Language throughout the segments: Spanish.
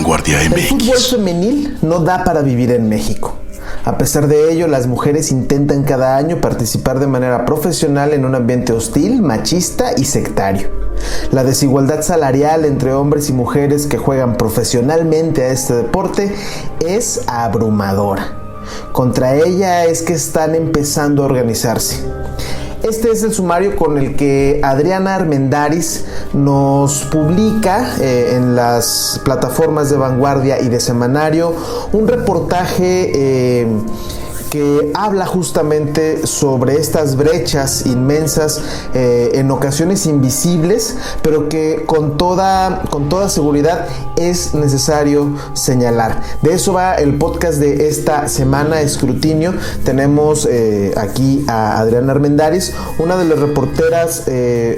Vanguardia MX. El fútbol femenil no da para vivir en México. A pesar de ello, las mujeres intentan cada año participar de manera profesional en un ambiente hostil, machista y sectario. La desigualdad salarial entre hombres y mujeres que juegan profesionalmente a este deporte es abrumadora. Contra ella es que están empezando a organizarse. Este es el sumario con el que Adriana Armendáriz nos publica en las plataformas de Vanguardia y de Semanario un reportaje que habla justamente sobre estas brechas inmensas, en ocasiones invisibles, pero que con toda seguridad es necesario señalar. De eso va el podcast de esta semana, Escrutinio. Tenemos aquí a Adriana Armendáriz, una de las reporteras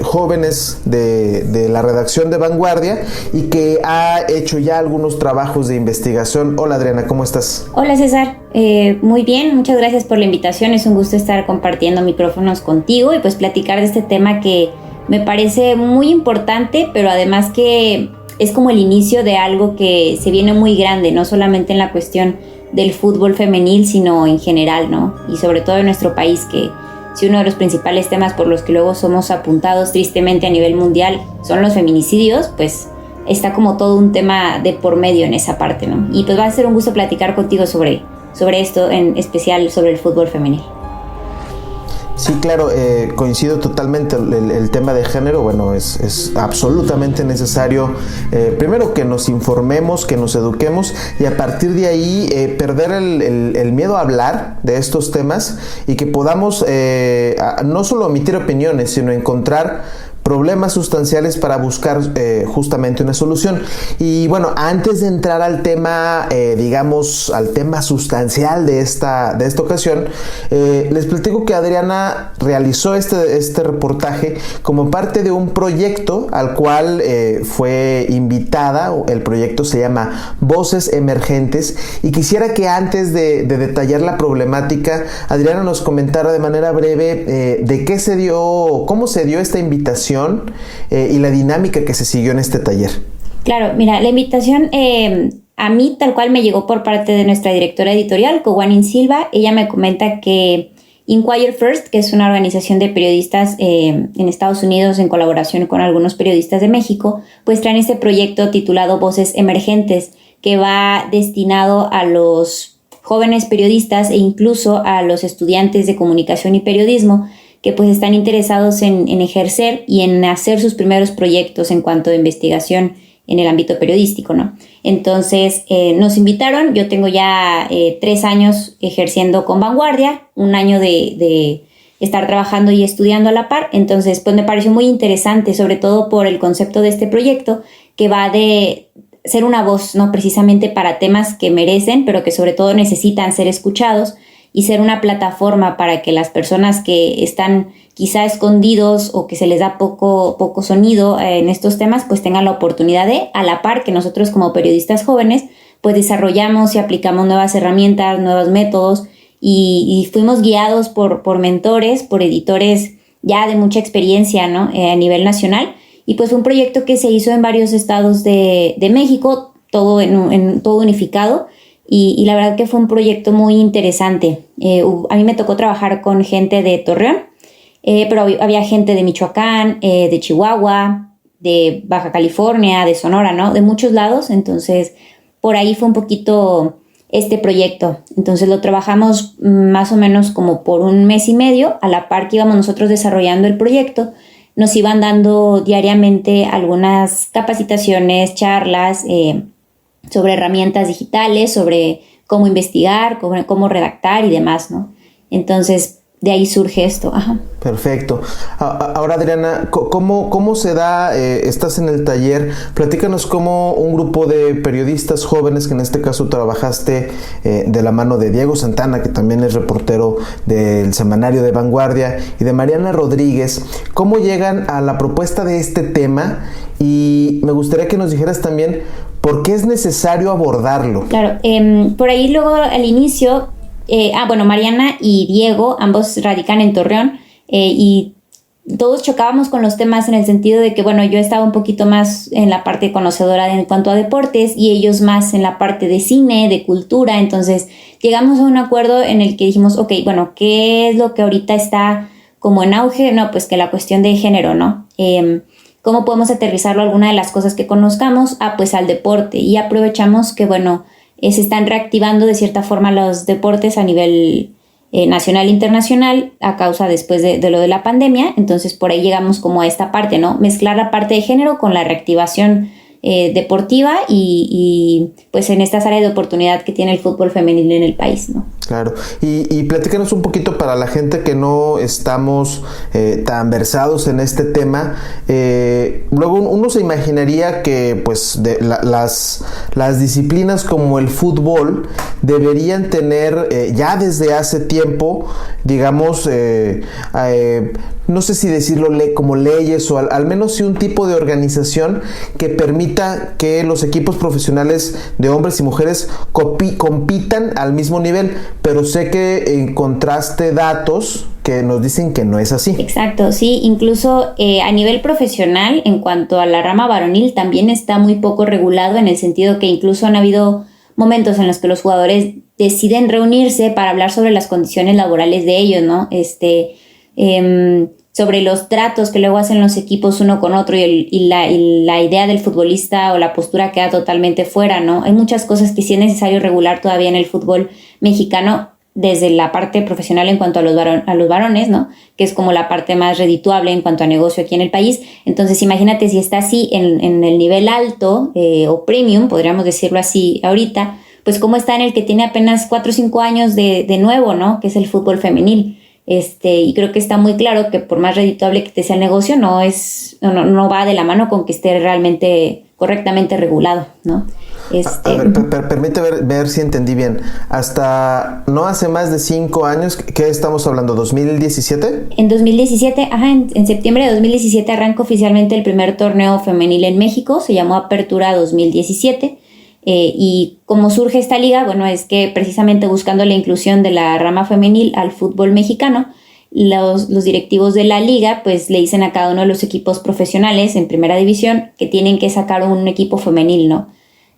jóvenes de la redacción de Vanguardia y que ha hecho ya algunos trabajos de investigación. Hola Adriana, ¿cómo estás? Hola César, muy bien, muchas gracias por la invitación. Es un gusto estar compartiendo micrófonos contigo y pues platicar de este tema que me parece muy importante, pero además que es como el inicio de algo que se viene muy grande, no solamente en la cuestión del fútbol femenil, sino en general, ¿no? Y sobre todo en nuestro país, que si uno de los principales temas por los que luego somos apuntados tristemente a nivel mundial son los feminicidios, pues está como todo un tema de por medio en esa parte, ¿no? Y pues va a ser un gusto platicar contigo sobre esto, en especial sobre el fútbol femenil. Sí, claro, coincido totalmente. El tema de género, bueno, es absolutamente necesario, primero que nos informemos, que nos eduquemos y a partir de ahí perder el miedo a hablar de estos temas y que podamos no solo emitir opiniones, sino encontrar problemas sustanciales para buscar justamente una solución. Y bueno, antes de entrar al tema, digamos, al tema sustancial de esta ocasión, les platico que Adriana realizó este reportaje como parte de un proyecto al cual fue invitada. El proyecto se llama Voces Emergentes y quisiera que antes de detallar la problemática, Adriana nos comentara de manera breve de qué se dio, cómo se dio esta invitación y la dinámica que se siguió en este taller. Claro, mira, la invitación a mí tal cual me llegó por parte de nuestra directora editorial, Kowanin Silva. Ella me comenta que Inquire First, que es una organización de periodistas en Estados Unidos en colaboración con algunos periodistas de México, pues traen este proyecto titulado Voces Emergentes, que va destinado a los jóvenes periodistas e incluso a los estudiantes de comunicación y periodismo que pues están interesados en ejercer y en hacer sus primeros proyectos en cuanto a investigación en el ámbito periodístico, ¿no? Entonces nos invitaron. Yo tengo ya 3 años ejerciendo con Vanguardia, 1 año de estar trabajando y estudiando a la par. Entonces pues me pareció muy interesante, sobre todo por el concepto de este proyecto, que va de ser una voz, ¿no? Precisamente para temas que merecen, pero que sobre todo necesitan ser escuchados, y ser una plataforma para que las personas que están quizá escondidos o que se les da poco sonido en estos temas, pues tengan la oportunidad de, a la par que nosotros como periodistas jóvenes, pues desarrollamos y aplicamos nuevas herramientas, nuevos métodos y fuimos guiados por mentores, por editores ya de mucha experiencia, ¿no? A nivel nacional. Y pues fue un proyecto que se hizo en varios estados de México, todo todo unificado. Y la verdad que fue un proyecto muy interesante. A mí me tocó trabajar con gente de Torreón, pero había gente de Michoacán, de Chihuahua, de Baja California, de Sonora, ¿no? De muchos lados. Entonces, por ahí fue un poquito este proyecto. Entonces lo trabajamos más o menos como por 1 mes y medio. A la par que íbamos nosotros desarrollando el proyecto, nos iban dando diariamente algunas capacitaciones, charlas, sobre herramientas digitales, sobre cómo investigar, cómo redactar y demás, ¿no? Entonces, de ahí surge esto. Ajá. Perfecto. Ahora, Adriana, ¿cómo se da? Estás en el taller. Platícanos cómo un grupo de periodistas jóvenes, que en este caso trabajaste de la mano de Diego Santana, que también es reportero del semanario de Vanguardia, y de Mariana Rodríguez, ¿cómo llegan a la propuesta de este tema? Y me gustaría que nos dijeras también por qué es necesario abordarlo. Claro, por ahí luego al inicio, Mariana y Diego, ambos radican en Torreón, y todos chocábamos con los temas en el sentido de que, bueno, yo estaba un poquito más en la parte conocedora en cuanto a deportes y ellos más en la parte de cine, de cultura. Entonces llegamos a un acuerdo en el que dijimos, ok, bueno, ¿qué es lo que ahorita está como en auge? No, pues que la cuestión de género, ¿no? ¿Cómo podemos aterrizarlo a alguna de las cosas que conozcamos? Pues al deporte. Y aprovechamos que, bueno, se están reactivando de cierta forma los deportes a nivel nacional e internacional a causa después de lo de la pandemia. Entonces por ahí llegamos como a esta parte, ¿no? Mezclar la parte de género con la reactivación deportiva y pues en estas áreas de oportunidad que tiene el fútbol femenil en el país, ¿no? Claro, y platícanos un poquito para la gente que no estamos tan versados en este tema. Luego uno se imaginaría que pues las disciplinas como el fútbol deberían tener ya desde hace tiempo, digamos, no sé si decirlo como leyes o al menos sí un tipo de organización que permita que los equipos profesionales de hombres y mujeres compitan al mismo nivel, pero sé que encontraste datos que nos dicen que no es así. Exacto, sí, incluso a nivel profesional, en cuanto a la rama varonil, también está muy poco regulado en el sentido que incluso han habido momentos en los que los jugadores deciden reunirse para hablar sobre las condiciones laborales de ellos, ¿no? Sobre los tratos que luego hacen los equipos uno con otro y la idea del futbolista o la postura queda totalmente fuera, ¿no? Hay muchas cosas que sí es necesario regular todavía en el fútbol mexicano desde la parte profesional en cuanto a los varones, ¿no? Que es como la parte más redituable en cuanto a negocio aquí en el país. Entonces imagínate si está así en el nivel alto o premium, podríamos decirlo así ahorita, pues cómo está en el que tiene apenas 4 o 5 años de nuevo, ¿no? Que es el fútbol femenil. Y creo que está muy claro que por más redituable que te sea el negocio, no va de la mano con que esté realmente correctamente regulado, ¿no? A ver, permite ver si entendí bien. Hasta no hace más de 5 años, ¿qué estamos hablando? ¿2017? En 2017, en septiembre de 2017 arranca oficialmente el primer torneo femenil en México, se llamó Apertura 2017. Y cómo surge esta liga, bueno, es que precisamente buscando la inclusión de la rama femenil al fútbol mexicano, los directivos de la liga pues le dicen a cada uno de los equipos profesionales en primera división que tienen que sacar un equipo femenil, ¿no?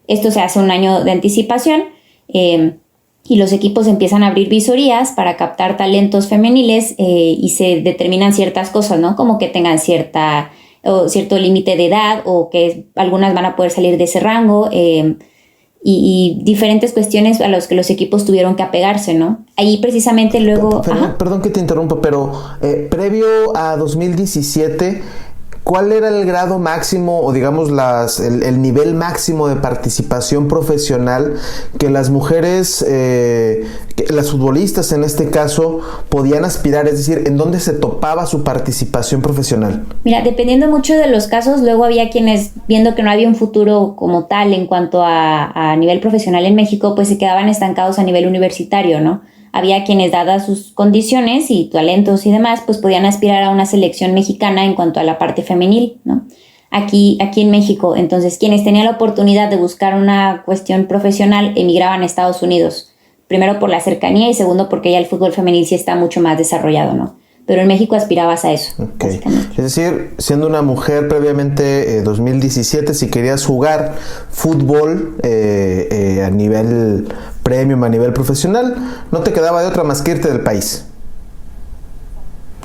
Esto se hace un año de anticipación y los equipos empiezan a abrir visorías para captar talentos femeniles y se determinan ciertas cosas, ¿no? Como que tengan cierto límite de edad o que algunas van a poder salir de ese rango y diferentes cuestiones a las que los equipos tuvieron que apegarse, ¿no? Ahí precisamente luego... Perdón que te interrumpa, pero previo a 2017... ¿cuál era el grado máximo o digamos el nivel máximo de participación profesional que las mujeres, las futbolistas en este caso, podían aspirar? Es decir, ¿en dónde se topaba su participación profesional? Mira, dependiendo mucho de los casos, luego había quienes, viendo que no había un futuro como tal en cuanto a nivel profesional en México, pues se quedaban estancados a nivel universitario, ¿no? Había quienes, dadas sus condiciones y talentos y demás, pues podían aspirar a una selección mexicana en cuanto a la parte femenil, ¿no? Aquí en México. Entonces, quienes tenían la oportunidad de buscar una cuestión profesional emigraban a Estados Unidos. Primero por la cercanía y segundo porque ya el fútbol femenil sí está mucho más desarrollado, ¿no? Pero en México aspirabas a eso. Okay. Es decir, siendo una mujer previamente 2017, si querías jugar fútbol a nivel premium, a nivel profesional, no te quedaba de otra más que irte del país.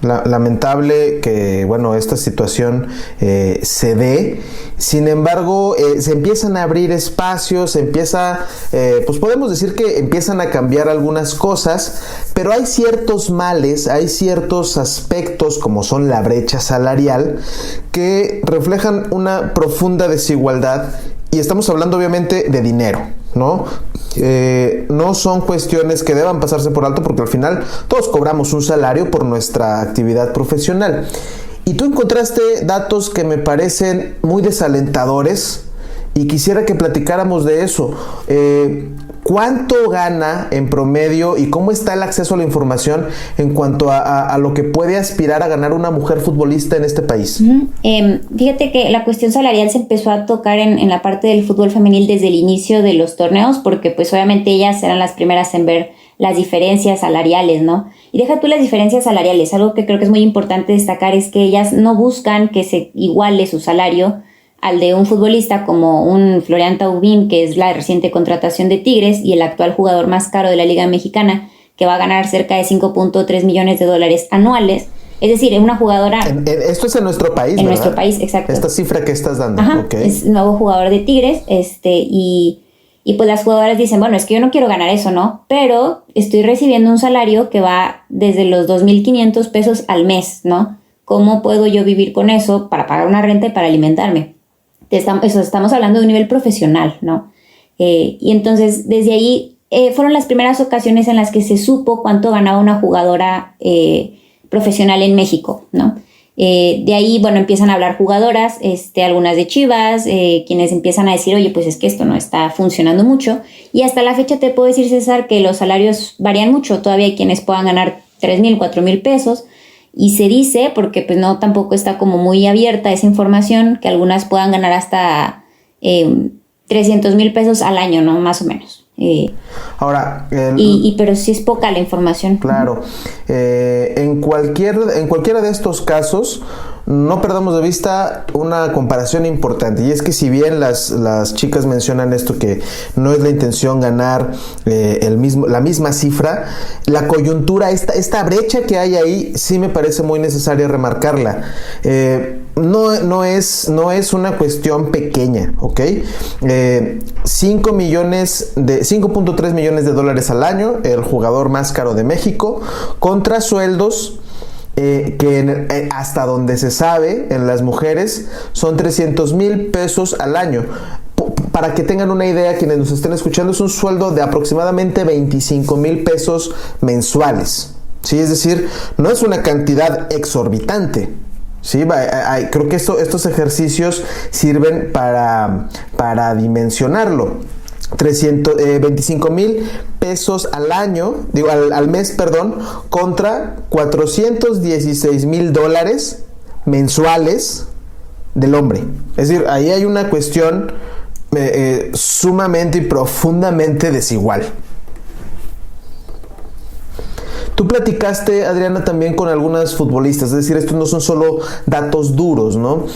Lamentable que, bueno, esta situación se dé. Sin embargo, se empiezan a abrir espacios, pues podemos decir que empiezan a cambiar algunas cosas, pero hay ciertos males, hay ciertos aspectos como son la brecha salarial que reflejan una profunda desigualdad y estamos hablando obviamente de dinero, ¿no? No son cuestiones que deban pasarse por alto porque al final todos cobramos un salario por nuestra actividad profesional. Y tú encontraste datos que me parecen muy desalentadores y quisiera que platicáramos de eso. ¿Cuánto gana en promedio y cómo está el acceso a la información en cuanto a lo que puede aspirar a ganar una mujer futbolista en este país? Fíjate que la cuestión salarial se empezó a tocar en la parte del fútbol femenil desde el inicio de los torneos porque pues obviamente ellas eran las primeras en ver las diferencias salariales, ¿no? Y deja tú las diferencias salariales, algo que creo que es muy importante destacar es que ellas no buscan que se iguale su salario al de un futbolista como un Florian Thauvin, que es la reciente contratación de Tigres y el actual jugador más caro de la Liga Mexicana, que va a ganar cerca de 5.3 millones de dólares anuales. Es decir, es una jugadora... Esto es en nuestro país, en ¿verdad? nuestro país, exacto. Esta cifra que estás dando. Ajá, okay. Es nuevo jugador de Tigres, y pues las jugadoras dicen, bueno, es que yo no quiero ganar eso, ¿no? Pero estoy recibiendo un salario que va desde los 2,500 pesos al mes, ¿no? ¿Cómo puedo yo vivir con eso para pagar una renta y para alimentarme? Estamos hablando de un nivel profesional, ¿no? Y entonces, desde ahí, fueron las primeras ocasiones en las que se supo cuánto ganaba una jugadora profesional en México, ¿no? De ahí, bueno, empiezan a hablar jugadoras, algunas de Chivas, quienes empiezan a decir, oye, pues es que esto no está funcionando mucho. Y hasta la fecha te puedo decir, César, que los salarios varían mucho. Todavía hay quienes puedan ganar 3,000, 4,000 pesos. Y se dice, porque pues no, tampoco está como muy abierta esa información, que algunas puedan ganar hasta 300,000 pesos al año, ¿no? Más o menos. Ahora, pero sí es poca la información. Claro. En cualquiera de estos casos, no perdamos de vista una comparación importante, y es que si bien las chicas mencionan esto, que no es la intención ganar la misma cifra, la coyuntura, esta brecha que hay ahí, sí me parece muy necesaria remarcarla. No es una cuestión pequeña, ¿ok? 5.3 millones de dólares al año, el jugador más caro de México, contra sueldos que hasta donde se sabe en las mujeres son 300,000 pesos al año. Para que tengan una idea, quienes nos estén escuchando, es un sueldo de aproximadamente 25,000 pesos mensuales, ¿sí? Es decir, no es una cantidad exorbitante. Sí, creo que estos ejercicios sirven para dimensionarlo. 25,000 pesos al año, al mes, perdón, contra 416,000 dólares mensuales del hombre. Es decir, ahí hay una cuestión sumamente y profundamente desigual. Tú platicaste, Adriana, también con algunas futbolistas, es decir, estos no son solo datos duros, ¿no?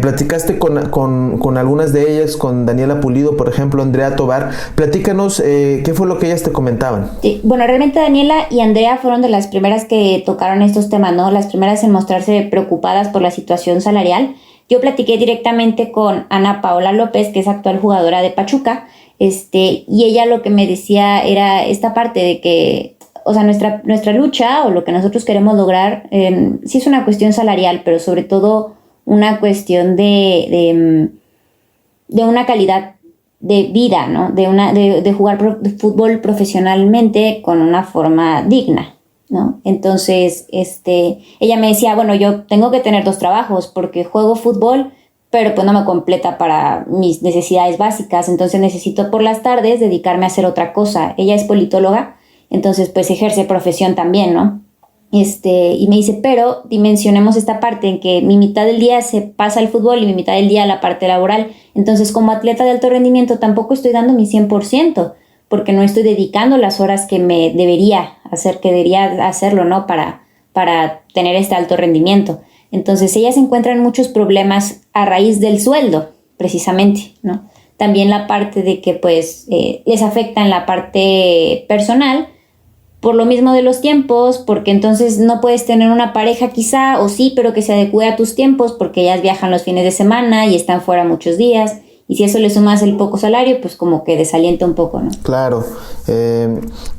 Platicaste con algunas de ellas, con Daniela Pulido, por ejemplo, Andrea Tobar. Platícanos qué fue lo que ellas te comentaban. Sí, bueno, realmente Daniela y Andrea fueron de las primeras que tocaron estos temas, ¿no? Las primeras en mostrarse preocupadas por la situación salarial. Yo platiqué directamente con Ana Paola López, que es actual jugadora de Pachuca, y ella lo que me decía era esta parte de que, o sea, nuestra lucha o lo que nosotros queremos lograr, sí es una cuestión salarial, pero sobre todo una cuestión de una calidad de vida, ¿no? De jugar fútbol profesionalmente con una forma digna, ¿no? Entonces, ella me decía, bueno, yo tengo que tener 2 trabajos porque juego fútbol, pero pues no me completa para mis necesidades básicas, entonces necesito por las tardes dedicarme a hacer otra cosa. Ella es politóloga, entonces pues ejerce profesión también, ¿no? Y me dice, pero dimensionemos esta parte en que mi mitad del día se pasa al fútbol y mi mitad del día la parte laboral. Entonces, como atleta de alto rendimiento tampoco estoy dando mi 100%, porque no estoy dedicando las horas que me debería hacerlo, ¿no? Para tener este alto rendimiento. Entonces, ellas encuentran muchos problemas a raíz del sueldo, precisamente, ¿no? También la parte de que, pues, les afecta en la parte personal, por lo mismo de los tiempos, porque entonces no puedes tener una pareja quizá, o sí, pero que se adecue a tus tiempos, porque ellas viajan los fines de semana y están fuera muchos días, y si eso le sumas el poco salario, pues como que desalienta un poco, ¿no? Claro,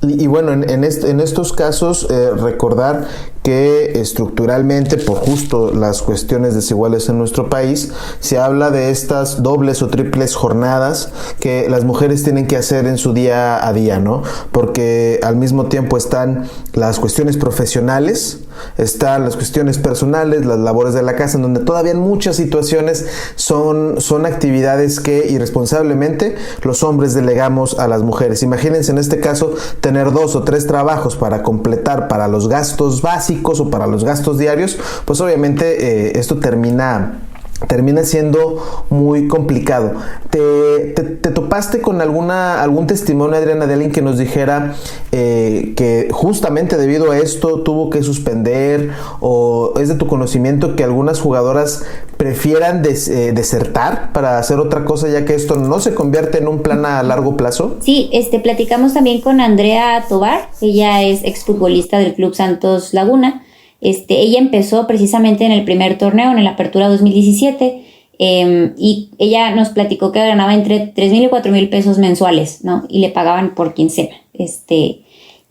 y bueno, en estos casos recordar que estructuralmente, por justo las cuestiones desiguales en nuestro país, se habla de estas dobles o triples jornadas que las mujeres tienen que hacer en su día a día, ¿no? Porque al mismo tiempo están las cuestiones profesionales, están las cuestiones personales, las labores de la casa, en donde todavía en muchas situaciones son actividades que irresponsablemente los hombres delegamos a las mujeres. Imagínense en este caso tener 2 o 3 trabajos para completar para los gastos básicos o para los gastos diarios, pues obviamente esto termina termina siendo muy complicado. ¿Te topaste con algún testimonio, Adriana, de alguien que nos dijera que justamente debido a esto tuvo que suspender, o es de tu conocimiento que algunas jugadoras prefieran desertar para hacer otra cosa, ya que esto no se convierte en un plan a largo plazo? Sí, platicamos también con Andrea Tobar, ella es exfutbolista del Club Santos Laguna. Ella empezó precisamente en el primer torneo, en la Apertura 2017, y ella nos platicó que ganaba entre 3,000 y 4,000 pesos mensuales, ¿no? Y le pagaban por quincena.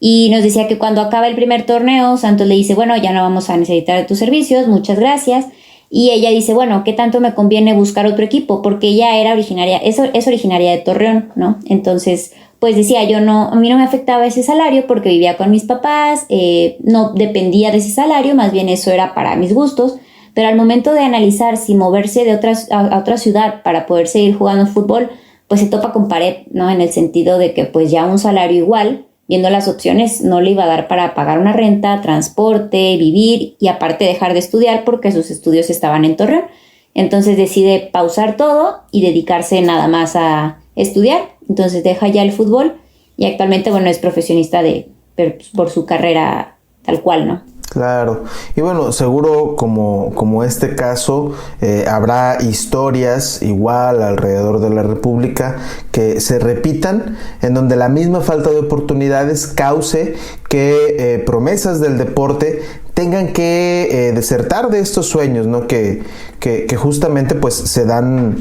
Y nos decía que cuando acaba el primer torneo, Santos le dice, bueno, ya no vamos a necesitar tus servicios, muchas gracias. Y ella dice, bueno, ¿qué tanto me conviene buscar otro equipo? Porque ella era originaria, es originaria de Torreón, ¿no? Entonces, pues decía, a mí no me afectaba ese salario porque vivía con mis papás, no dependía de ese salario, más bien eso era para mis gustos, pero al momento de analizar si moverse a otra ciudad para poder seguir jugando fútbol, pues se topa con pared, ¿no? En el sentido de que pues ya un salario igual, viendo las opciones, no le iba a dar para pagar una renta, transporte, vivir y aparte dejar de estudiar porque sus estudios estaban en Torreón. Entonces decide pausar todo y dedicarse nada más a estudiar. Entonces deja ya el fútbol y actualmente, bueno, es profesionista por su carrera tal cual, ¿no? Claro, y bueno, seguro como este caso habrá historias igual alrededor de la República que se repitan, en donde la misma falta de oportunidades cause que promesas del deporte tengan que desertar de estos sueños, ¿no? Que justamente pues se dan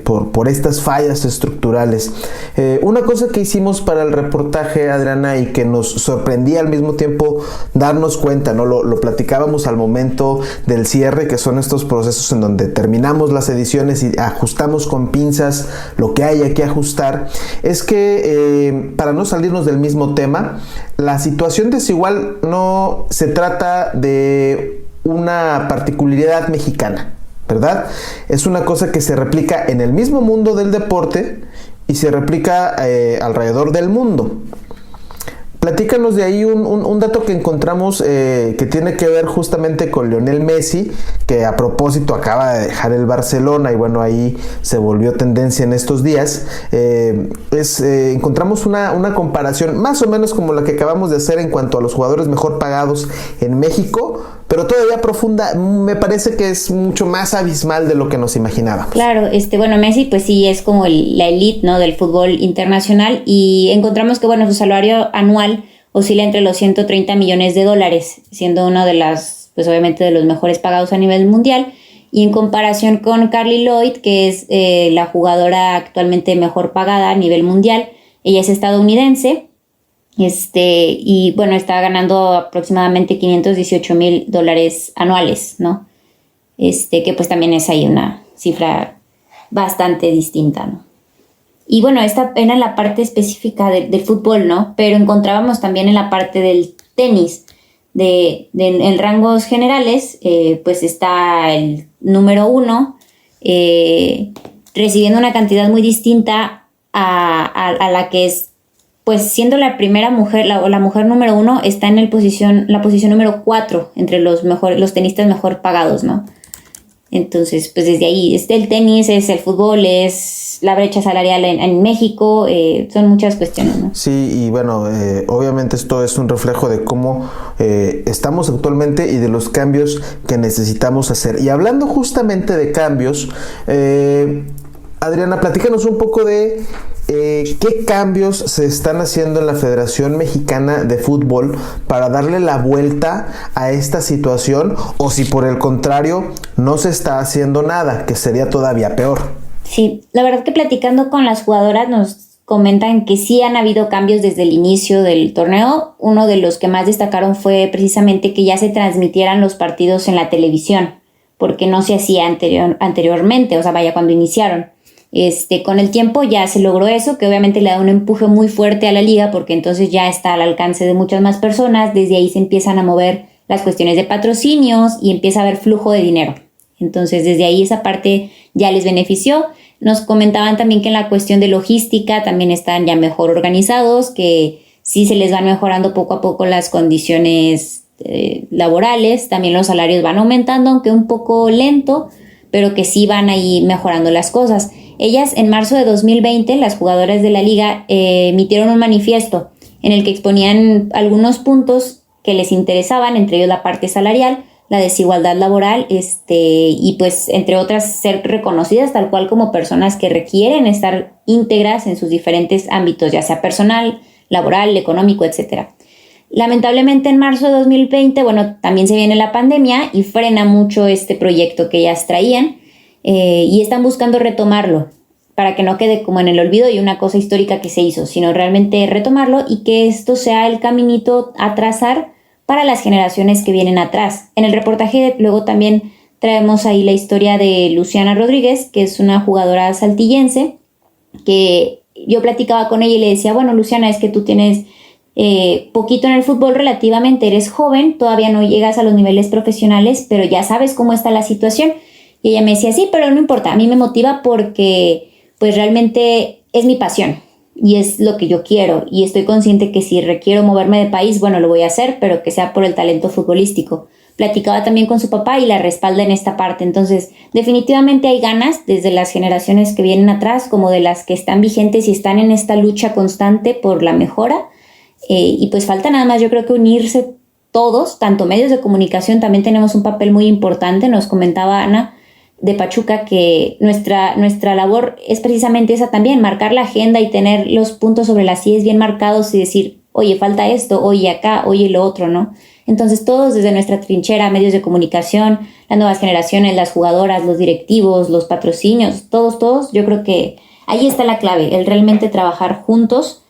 por estas fallas estructurales. Una cosa que hicimos para el reportaje, Adriana, y que nos sorprendía al mismo tiempo darnos cuenta, ¿no? Lo platicábamos al momento del cierre, que son estos procesos en donde terminamos las ediciones y ajustamos con pinzas lo que haya que ajustar, es que para no salirnos del mismo tema, la situación desigual no se trata de una particularidad mexicana, ¿verdad? Es una cosa que se replica en el mismo mundo del deporte y se replica alrededor del mundo. Platícanos de ahí un dato que encontramos que tiene que ver justamente con Lionel Messi, que a propósito acaba de dejar el Barcelona y bueno, ahí se volvió tendencia en estos días. Encontramos una comparación más o menos como la que acabamos de hacer en cuanto a los jugadores mejor pagados en México, pero todavía profunda. Me parece que es mucho más abismal de lo que nos imaginábamos. Claro, bueno, Messi pues sí es como la elite, ¿no? Del fútbol internacional, y encontramos que bueno, su salario anual oscila entre los 130 millones de dólares, siendo uno de pues obviamente de los mejores pagados a nivel mundial, y en comparación con Carly Lloyd, que es la jugadora actualmente mejor pagada a nivel mundial, ella es estadounidense, y bueno, está ganando aproximadamente $518,000 anuales, ¿no? Que pues también es ahí una cifra bastante distinta, ¿no? Y bueno, esta era la parte específica del fútbol, ¿no? Pero encontrábamos también en la parte del tenis, en rangos generales, pues está el número 1, recibiendo una cantidad muy distinta a la que es, pues siendo la primera mujer, la mujer número 1 está en la posición número 4 entre los tenistas mejor pagados, ¿no? Entonces, pues desde ahí, el tenis, es el fútbol, es la brecha salarial en México, son muchas cuestiones, ¿no? Sí, y bueno, obviamente esto es un reflejo de cómo estamos actualmente y de los cambios que necesitamos hacer. Y hablando justamente de cambios, Adriana, platícanos un poco de qué cambios se están haciendo en la Federación Mexicana de Fútbol para darle la vuelta a esta situación, o si por el contrario no se está haciendo nada, que sería todavía peor. Sí, la verdad que platicando con las jugadoras nos comentan que sí han habido cambios desde el inicio del torneo. Uno de los que más destacaron fue precisamente que ya se transmitieran los partidos en la televisión, porque no se hacía anteriormente, o sea, vaya, cuando iniciaron. Con el tiempo ya se logró eso, que obviamente le da un empuje muy fuerte a la liga, porque entonces ya está al alcance de muchas más personas. Desde ahí se empiezan a mover las cuestiones de patrocinios y empieza a haber flujo de dinero. Entonces desde ahí esa parte ya les benefició. Nos comentaban también que en la cuestión de logística también están ya mejor organizados, que sí se les van mejorando poco a poco las condiciones laborales, también los salarios van aumentando, aunque un poco lento, pero que sí van ahí mejorando las cosas. Ellas en marzo de 2020, las jugadoras de la liga, emitieron un manifiesto en el que exponían algunos puntos que les interesaban, entre ellos la parte salarial, la desigualdad laboral, y pues entre otras ser reconocidas tal cual como personas que requieren estar íntegras en sus diferentes ámbitos, ya sea personal, laboral, económico, etcétera. Lamentablemente en marzo de 2020, también se viene la pandemia y frena mucho este proyecto que ellas traían, y están buscando retomarlo para que no quede como en el olvido y una cosa histórica que se hizo, sino realmente retomarlo y que esto sea el caminito a trazar para las generaciones que vienen atrás. En el reportaje luego también traemos ahí la historia de Luciana Rodríguez, que es una jugadora saltillense, que yo platicaba con ella y le decía, Luciana, es que tú tienes poquito en el fútbol relativamente, eres joven, todavía no llegas a los niveles profesionales, pero ya sabes cómo está la situación. Y ella me decía, sí, pero no importa, a mí me motiva porque pues realmente es mi pasión. Y es lo que yo quiero, y estoy consciente que si requiero moverme de país, lo voy a hacer, pero que sea por el talento futbolístico. Platicaba también con su papá y la respalda en esta parte. Entonces, definitivamente hay ganas desde las generaciones que vienen atrás como de las que están vigentes y están en esta lucha constante por la mejora. Y pues falta nada más, yo creo que unirse todos, tanto medios de comunicación, también tenemos un papel muy importante. Nos comentaba Ana de Pachuca que nuestra labor es precisamente esa también, marcar la agenda y tener los puntos sobre las IES bien marcados y decir, oye, falta esto, oye acá, oye lo otro, ¿no? Entonces todos desde nuestra trinchera, medios de comunicación, las nuevas generaciones, las jugadoras, los directivos, los patrocinios, todos, yo creo que ahí está la clave, el realmente trabajar juntos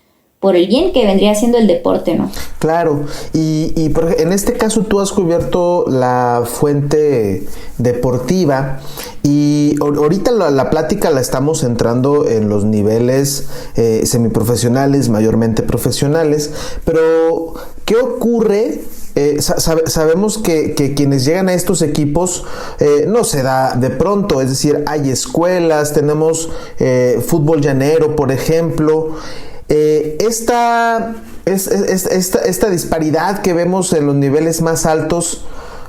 por el bien que vendría siendo el deporte, ¿no? Claro, y en este caso tú has cubierto la fuente deportiva y ahorita la plática la estamos centrando en los niveles semiprofesionales, mayormente profesionales, pero ¿qué ocurre? Sabemos que quienes llegan a estos equipos no se da de pronto, es decir, hay escuelas, tenemos fútbol llanero, por ejemplo. Esta disparidad que vemos en los niveles más altos,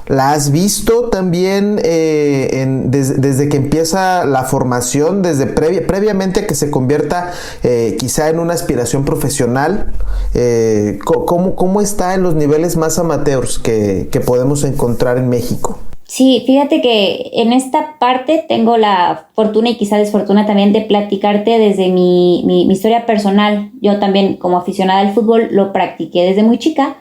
¿la has visto también desde que empieza la formación, desde previamente a que se convierta quizá en una aspiración profesional? ¿Cómo está en los niveles más amateurs que podemos encontrar en México? Sí, fíjate que en esta parte tengo la fortuna y quizá desfortuna también de platicarte desde mi historia personal. Yo también, como aficionada al fútbol, lo practiqué desde muy chica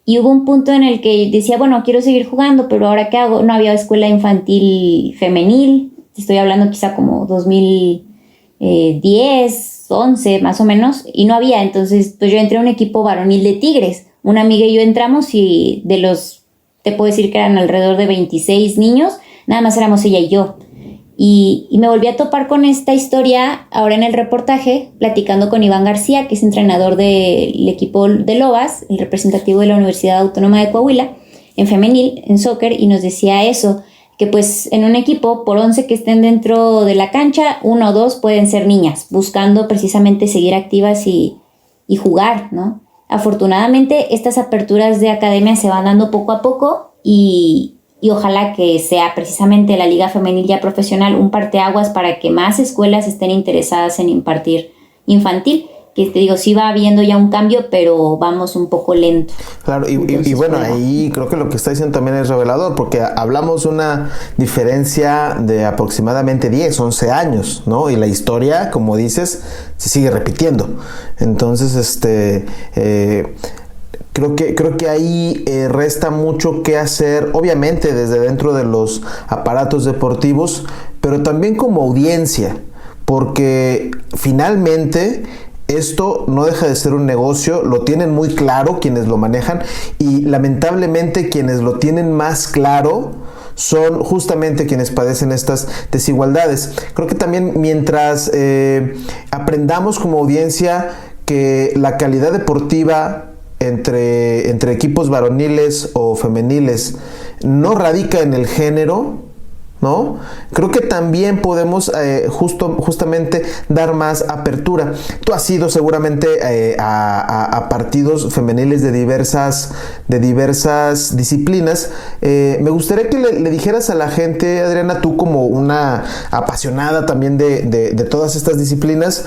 y hubo un punto en el que decía, quiero seguir jugando, pero ¿ahora qué hago? No había escuela infantil femenil, estoy hablando quizá como 2010, 11 más o menos, y no había. Entonces pues yo entré a un equipo varonil de Tigres. Una amiga y yo entramos y de los... te puedo decir que eran alrededor de 26 niños, nada más éramos ella y yo. Y me volví a topar con esta historia ahora en el reportaje, platicando con Iván García, que es entrenador del equipo de Lobas, el representativo de la Universidad Autónoma de Coahuila, en femenil, en soccer, y nos decía eso, que pues en un equipo, por 11 que estén dentro de la cancha, 1 o 2 pueden ser niñas, buscando precisamente seguir activas y jugar, ¿no? Afortunadamente estas aperturas de academia se van dando poco a poco y ojalá que sea precisamente la liga femenil ya profesional un parteaguas para que más escuelas estén interesadas en impartir infantil, que te digo, sí va habiendo ya un cambio, pero vamos un poco lento. Claro, y bueno, ahí creo que lo que está diciendo también es revelador, porque hablamos una diferencia de aproximadamente 10, 11 años, ¿no? Y la historia, como dices, se sigue repitiendo. Entonces, creo que ahí resta mucho que hacer, obviamente desde dentro de los aparatos deportivos, pero también como audiencia, porque finalmente esto no deja de ser un negocio, lo tienen muy claro quienes lo manejan y lamentablemente quienes lo tienen más claro son justamente quienes padecen estas desigualdades. Creo que también mientras aprendamos como audiencia que la calidad deportiva entre equipos varoniles o femeniles no radica en el género, ¿no? Creo que también podemos justamente dar más apertura. Tú has ido seguramente a partidos femeniles de diversas disciplinas. Me gustaría que le dijeras a la gente, Adriana, tú como una apasionada también de todas estas disciplinas,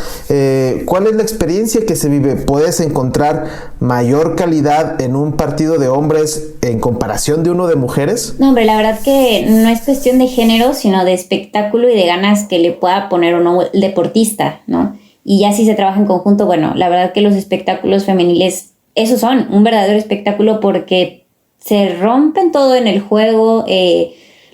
¿cuál es la experiencia que se vive? ¿Puedes encontrar mayor calidad en un partido de hombres en comparación de uno de mujeres? No, hombre, la verdad que no es cuestión de género, sino de espectáculo y de ganas que le pueda poner o no el deportista, ¿no? Y ya si se trabaja en conjunto, bueno, la verdad que los espectáculos femeniles, esos son un verdadero espectáculo porque se rompen todo en el juego,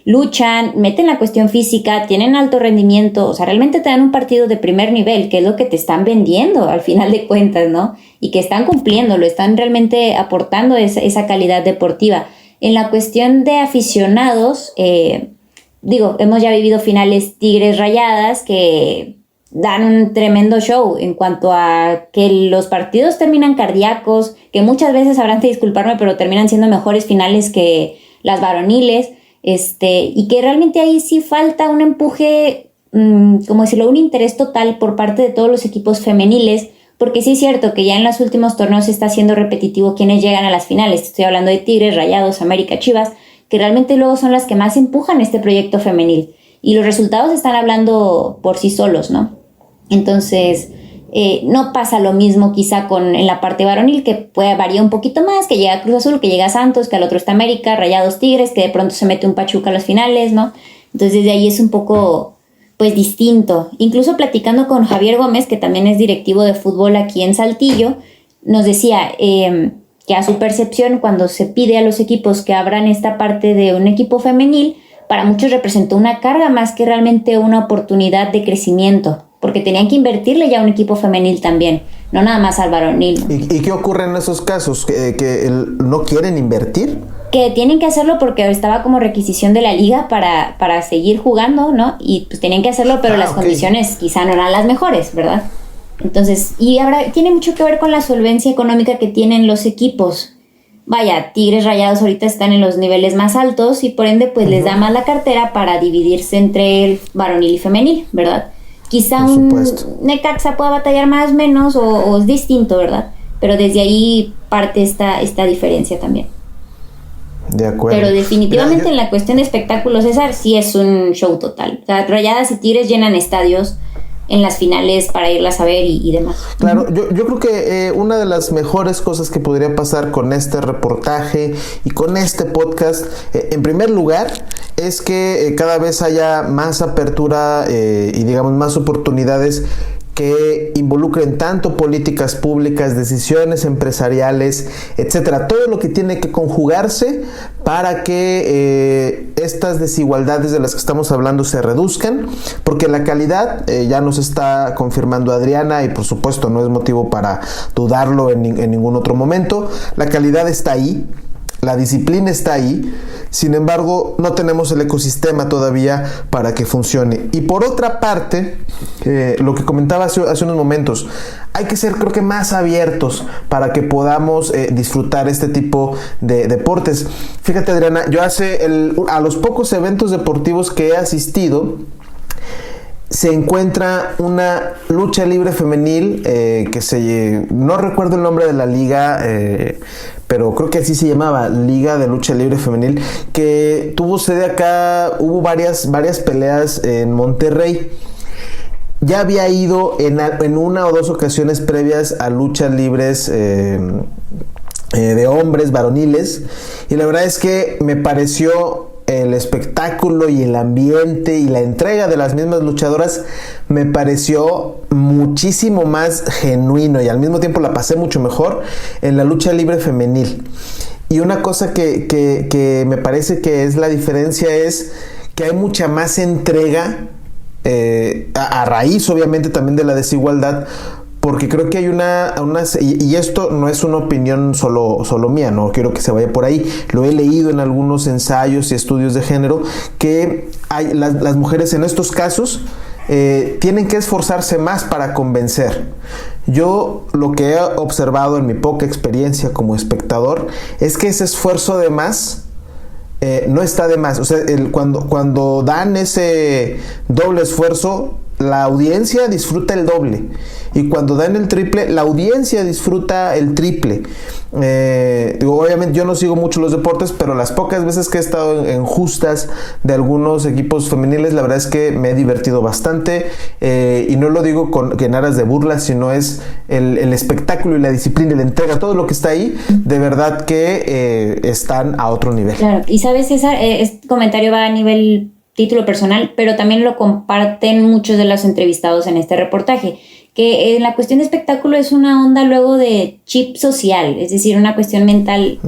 luchan, meten la cuestión física, tienen alto rendimiento, o sea, realmente te dan un partido de primer nivel, que es lo que te están vendiendo al final de cuentas, ¿no? Y que están cumpliendo, lo están realmente aportando esa calidad deportiva. En la cuestión de aficionados, hemos ya vivido finales Tigres Rayadas que dan un tremendo show en cuanto a que los partidos terminan cardíacos, que muchas veces habrán de disculparme, pero terminan siendo mejores finales que las varoniles, y que realmente ahí sí falta un empuje, como decirlo, un interés total por parte de todos los equipos femeniles, porque sí es cierto que ya en los últimos torneos se está haciendo repetitivo quienes llegan a las finales. Estoy hablando de Tigres, Rayados, América, Chivas, que realmente luego son las que más empujan este proyecto femenil. Y los resultados están hablando por sí solos, ¿no? Entonces, no pasa lo mismo quizá en la parte varonil, que puede variar un poquito más, que llega Cruz Azul, que llega Santos, que al otro está América, Rayados, Tigres, que de pronto se mete un Pachuca a las finales, ¿no? Entonces, desde ahí es un poco, pues, distinto. Incluso platicando con Javier Gómez, que también es directivo de fútbol aquí en Saltillo, nos decía que a su percepción, cuando se pide a los equipos que abran esta parte de un equipo femenil, para muchos representó una carga más que realmente una oportunidad de crecimiento, porque tenían que invertirle ya a un equipo femenil también, no nada más al varonil. ¿Y qué ocurre en esos casos? ¿Que no quieren invertir? Que tienen que hacerlo porque estaba como requisición de la liga para seguir jugando, ¿no? Y pues tenían que hacerlo, pero las condiciones quizá no eran las mejores, ¿verdad? Entonces, y ahora tiene mucho que ver con la solvencia económica que tienen los equipos. Vaya, Tigres, Rayados ahorita están en los niveles más altos y por ende pues les da más la cartera para dividirse entre el varonil y femenil, ¿verdad? Quizá un Necaxa pueda batallar más o menos o es distinto, ¿verdad? Pero desde ahí parte esta diferencia también. De acuerdo. Pero definitivamente en la cuestión de espectáculos, César, sí es un show total. O sea, Rayadas y Tigres llenan estadios en las finales para irlas a ver y demás. Claro, yo creo que una de las mejores cosas que podría pasar con este reportaje y con este podcast, en primer lugar, es que cada vez haya más apertura y digamos más oportunidades que involucren tanto políticas públicas, decisiones empresariales, etcétera, todo lo que tiene que conjugarse para que estas desigualdades de las que estamos hablando se reduzcan, porque la calidad, ya nos está confirmando Adriana y por supuesto no es motivo para dudarlo en ningún otro momento, la calidad está ahí. La disciplina está ahí, sin embargo, no tenemos el ecosistema todavía para que funcione. Y por otra parte, lo que comentaba hace unos momentos, hay que ser, creo que, más abiertos para que podamos disfrutar este tipo de deportes. Fíjate, Adriana, yo a los pocos eventos deportivos que he asistido, se encuentra una lucha libre femenil no recuerdo el nombre de la liga, pero creo que así se llamaba, Liga de Lucha Libre Femenil, que tuvo sede acá, hubo varias peleas en Monterrey. Ya había ido en una o dos ocasiones previas a luchas libres de hombres, varoniles, y la verdad es que me pareció el espectáculo y el ambiente y la entrega de las mismas luchadoras me pareció muchísimo más genuino y al mismo tiempo la pasé mucho mejor en la lucha libre femenil. Y una cosa que me parece que es la diferencia es que hay mucha más entrega a raíz obviamente también de la desigualdad, porque creo que hay y esto no es una opinión solo mía, no quiero que se vaya por ahí, lo he leído en algunos ensayos y estudios de género, que las mujeres en estos casos tienen que esforzarse más para convencer. Yo lo que he observado en mi poca experiencia como espectador es que ese esfuerzo de más no está de más. O sea, cuando dan ese doble esfuerzo, la audiencia disfruta el doble, y cuando dan el triple, la audiencia disfruta el triple. Obviamente yo no sigo mucho los deportes, pero las pocas veces que he estado en justas de algunos equipos femeniles, la verdad es que me he divertido bastante, y no lo digo en aras de burla, sino es el espectáculo y la disciplina y la entrega, todo lo que está ahí, de verdad que están a otro nivel. Claro, y sabes, César, este comentario va a nivel título personal, pero también lo comparten muchos de los entrevistados en este reportaje, que en la cuestión de espectáculo es una onda luego de chip social, es decir, una cuestión mental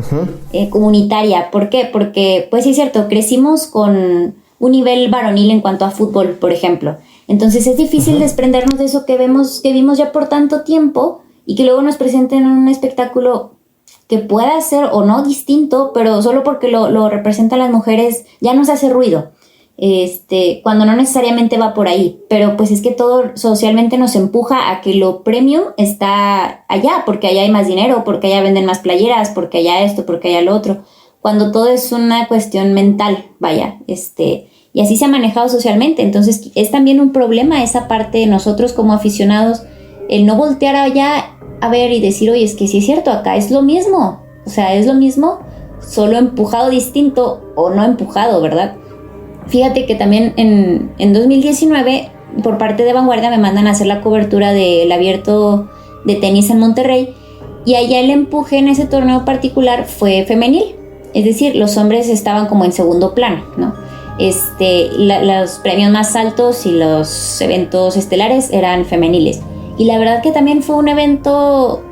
comunitaria. ¿Por qué? Porque, pues sí es cierto, crecimos con un nivel varonil en cuanto a fútbol, por ejemplo. Entonces es difícil desprendernos de eso que vimos ya por tanto tiempo, y que luego nos presenten un espectáculo que pueda ser o no distinto, pero solo porque lo representan las mujeres ya nos hace ruido. Cuando no necesariamente va por ahí, pero pues es que todo socialmente nos empuja a que lo premium está allá, porque allá hay más dinero, porque allá venden más playeras, porque allá esto, porque allá lo otro, cuando todo es una cuestión mental, vaya, y así se ha manejado socialmente. Entonces es también un problema esa parte de nosotros como aficionados, el no voltear allá a ver y decir, oye, es que sí es cierto, acá es lo mismo, o sea, es lo mismo, solo empujado distinto o no empujado, ¿verdad? Fíjate que también en 2019, por parte de Vanguardia, me mandan a hacer la cobertura del abierto de tenis en Monterrey, y allá el empuje en ese torneo particular fue femenil, es decir, los hombres estaban como en segundo plano, ¿no? Los premios más altos y los eventos estelares eran femeniles, y la verdad que también fue un evento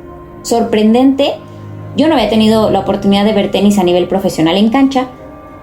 sorprendente. Yo no había tenido la oportunidad de ver tenis a nivel profesional en cancha,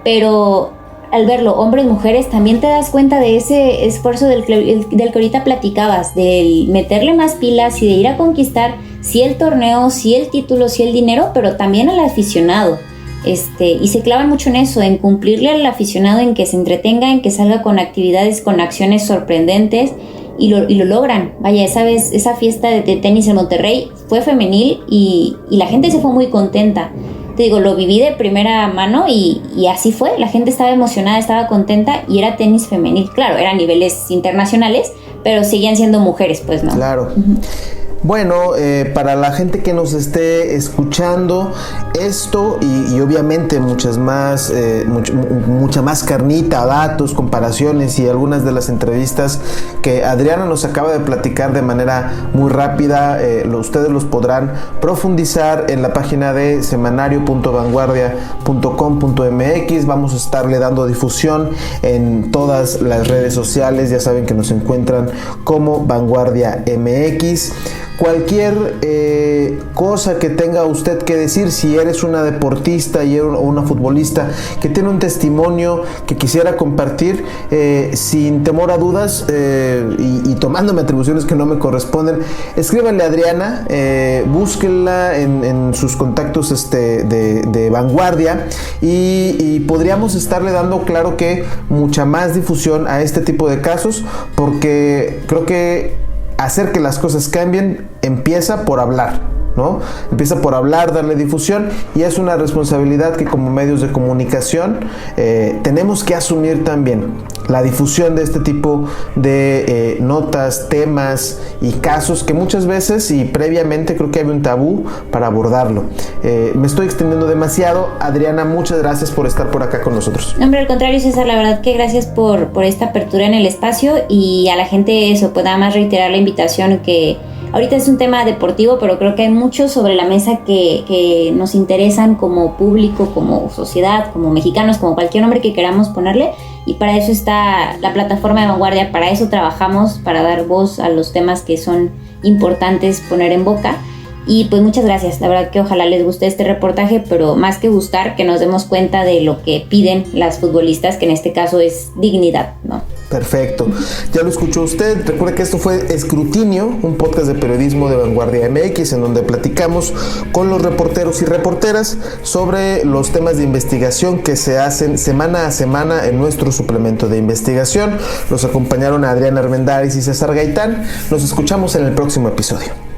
pero al verlo, hombres y mujeres, también te das cuenta de ese esfuerzo del que ahorita platicabas, del meterle más pilas y de ir a conquistar, sí el torneo, sí el título, sí el dinero, pero también al aficionado. Y se clavan mucho en eso, en cumplirle al aficionado, en que se entretenga, en que salga con actividades, con acciones sorprendentes, y lo logran. Vaya, esa vez, esa fiesta de tenis en Monterrey fue femenil y la gente se fue muy contenta. Te digo, lo viví de primera mano y así fue. La gente estaba emocionada, estaba contenta, y era tenis femenil. Claro, eran niveles internacionales, pero seguían siendo mujeres, pues, ¿no? Claro. Bueno, para la gente que nos esté escuchando, esto y obviamente mucha más carnita, datos, comparaciones y algunas de las entrevistas que Adriana nos acaba de platicar de manera muy rápida, ustedes los podrán profundizar en la página de semanario.vanguardia.com.mx. Vamos a estarle dando difusión en todas las redes sociales, ya saben que nos encuentran como Vanguardia MX. Cualquier cosa que tenga usted que decir, si eres una deportista o una futbolista que tiene un testimonio que quisiera compartir, sin temor a dudas y tomándome atribuciones que no me corresponden, escríbanle a Adriana, búsquenla en sus contactos de Vanguardia, y podríamos estarle dando, claro que, mucha más difusión a este tipo de casos, porque creo que hacer que las cosas cambien empieza por hablar, ¿no? Empieza por hablar, darle difusión, y es una responsabilidad que como medios de comunicación tenemos que asumir también, la difusión de este tipo de notas, temas y casos que muchas veces y previamente creo que hay un tabú para abordarlo. Me estoy extendiendo demasiado. Adriana, muchas gracias por estar por acá con nosotros. No, hombre, al contrario, César, la verdad que gracias por esta apertura en el espacio, y a la gente eso, pues nada más reiterar la invitación, que ahorita es un tema deportivo, pero creo que hay muchos sobre la mesa que nos interesan como público, como sociedad, como mexicanos, como cualquier nombre que queramos ponerle, y para eso está la plataforma de Vanguardia, para eso trabajamos, para dar voz a los temas que son importantes poner en boca. Y pues muchas gracias, la verdad que ojalá les guste este reportaje, pero más que gustar, que nos demos cuenta de lo que piden las futbolistas, que en este caso es dignidad, ¿no? Perfecto, ya lo escuchó usted. Recuerde que esto fue Escrutinio, un podcast de periodismo de Vanguardia MX, en donde platicamos con los reporteros y reporteras sobre los temas de investigación que se hacen semana a semana en nuestro suplemento de investigación. Nos acompañaron a Adriana Armendáriz y César Gaitán. Nos escuchamos en el próximo episodio.